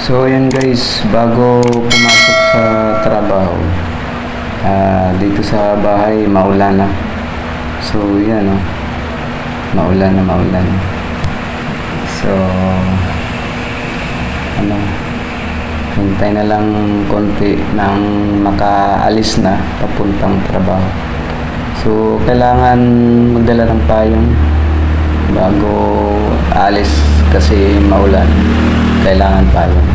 So ayan guys, bago pumasok sa trabaho, dito sa bahay maulan na. So yan oh, maulan na. So ano, hintay na lang konti nang makaalis na papuntang trabaho. So kailangan magdala ng payong bago alis kasi maulan. Kailangan payong.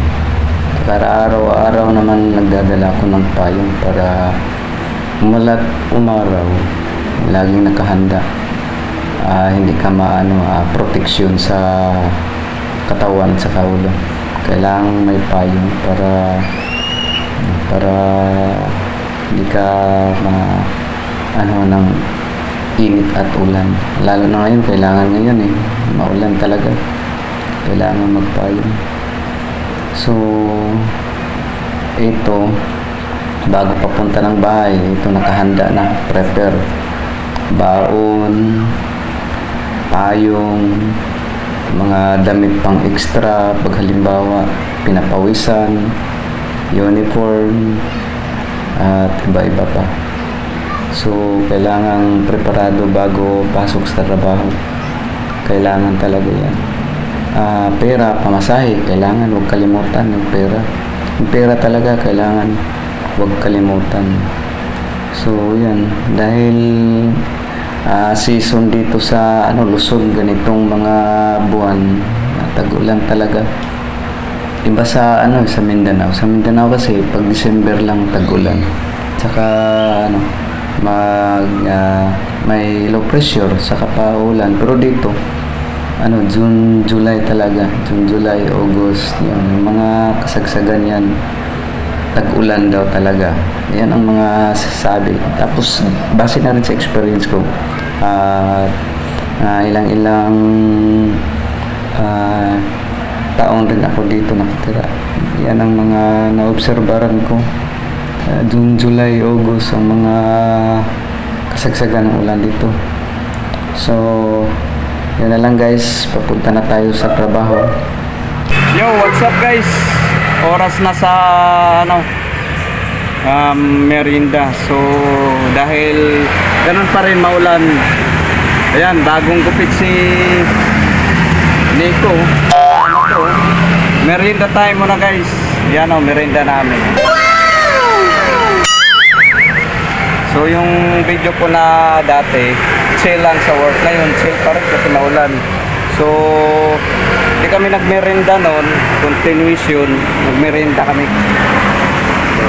Para araw-araw naman nagdadala ko ng payong para umulat umaraw, laging nakahanda. Hindi ka proteksyon sa katawan at sa ulo. Kailangan may payong para hindi ka ng init at ulan. Lalo na ngayon, kailangan ngayon maulan talaga. Kailangan magpayong. So, ito, bago papunta ng bahay, ito nakahanda na, prepare. Baon, payong, mga damit pang extra, pag halimbawa, pinapawisan, uniform, at iba-iba pa. So, kailangan preparado bago pasok sa trabaho. Kailangan talaga yan. Pera, pamasahe, kailangan huwag kalimutan ng pera. Yung pera talaga, kailangan huwag kalimutan. So, yan. Dahil season dito sa Luzon, ganitong mga buwan, tag-ulan talaga. Iba sa sa Mindanao. Sa Mindanao kasi, pag December lang tag-ulan. Tsaka, may low pressure, saka pa ulan. Pero dito, June, July talaga. June, July, August. Yung mga kasagsagan yan. Tag-ulan daw talaga. Yan ang mga sasabi. Tapos, base na rin sa experience ko. Ilang taon rin ako dito nakatira. Yan ang mga naobserbaran ko. June, July, August, ang mga kasagsagan ng ulan dito. So, yun na lang guys, papunta na tayo sa trabaho. Yo, what's up guys? Oras na sa merienda. So, dahil ganun pa rin maulan. Ayan, bagong gupit si Nico. Merienda time muna guys. Yan merienda namin. So, yung video ko na dati, chill lang sa work. Ngayon, chill pa rin kasi maulan. So, hindi kami nagmerenda noon. Continuation, nagmerenda kami. So,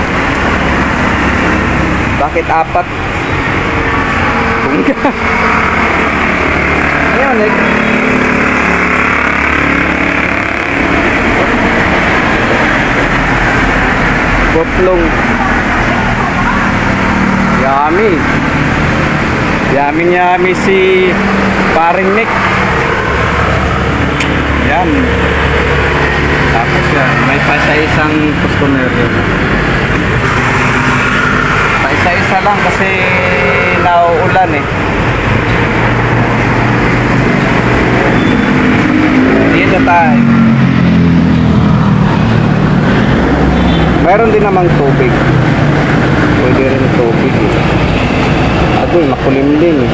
bakit apat? Ayun Goplong. Yummy. Yummy si paring Nick. Yan. Tapos yan, may paisa-isang customer din. Paisa-isa lang kasi nauulan Dito tayo. Mayroon din namang tubig. Pwede rin tubig Adoy, makulimlim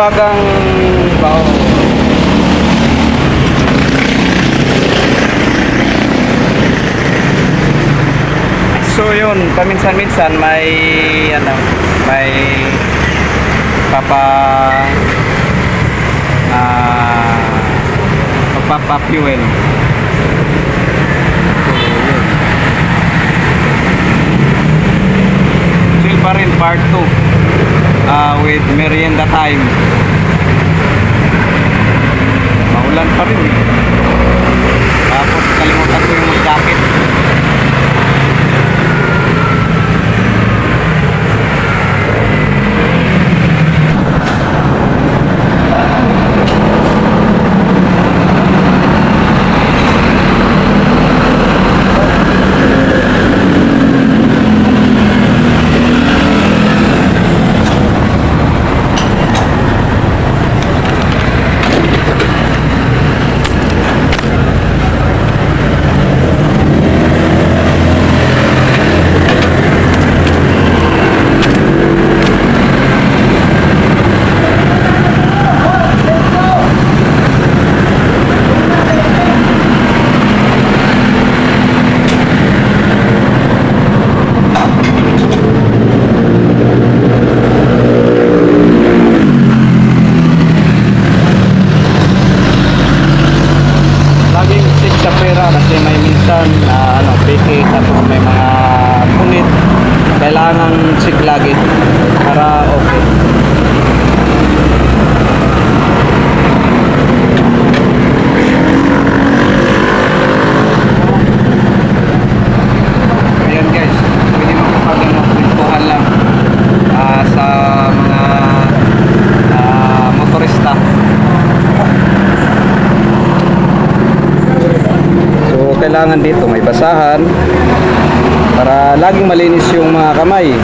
mahiwagang bao. So yun, paminsan-minsan may may magpapa-fuel. So yun pa rin part 2 with merienda time. Maulan pa rin eh. Tapos kalimutan ko yung jacket. Kasi may minsan piki tapos may mga punit, kailangan siglagin para okay. Ayan guys, pwede makapag-kwentuhan lang sa mga motorista. Kailangan dito may basahan para laging malinis yung mga kamay.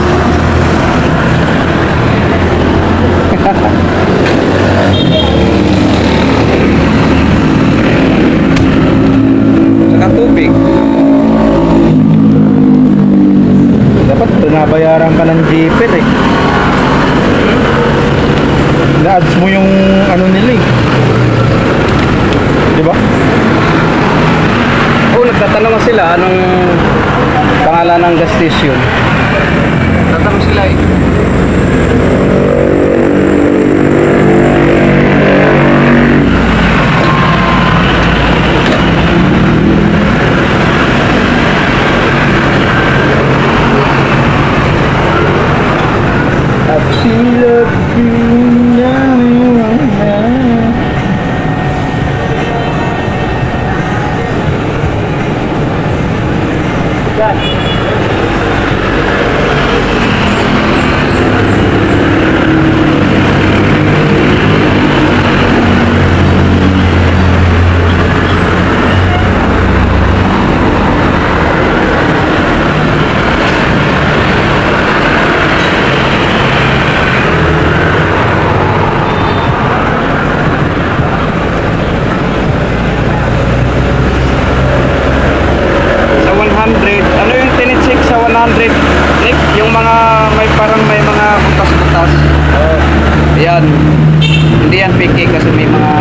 Saka tubig. Dapat binabayaran ka ng jeeper eh. Na-ads mo yung ano nila eh. Diba? Nagtatanong sila anong pangalan ng gas station. Nagtatanong sila eh. I feel like being down now. Nick, yung mga may mga butas-butas. Yan. Hindi yan piki kasi may mga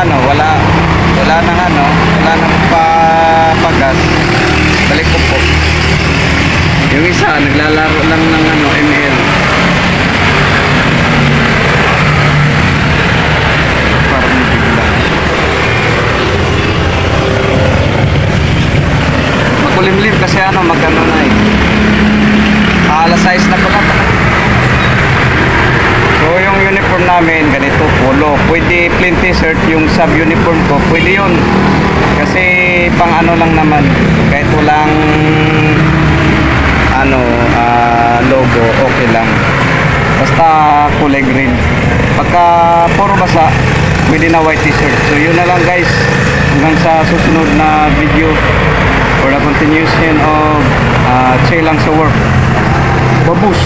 wala nang wala nang papagas, balik ko po. Yung isa, naglalaro lang ng ML. Parang bigla. Makulimlim kasi magano na eh. Alas 6 na pala. So yung uniform namin, ganito, polo. Pwede plain t-shirt, yung sub-uniform ko, pwede yun. Kasi pang lang naman. Kahit walang logo, okay lang. Basta kulay green. Pagka puro basa, pwede na white t-shirt. So yun na lang guys. Hanggang sa susunod na video for the continuation of chill lang sa work. Babus!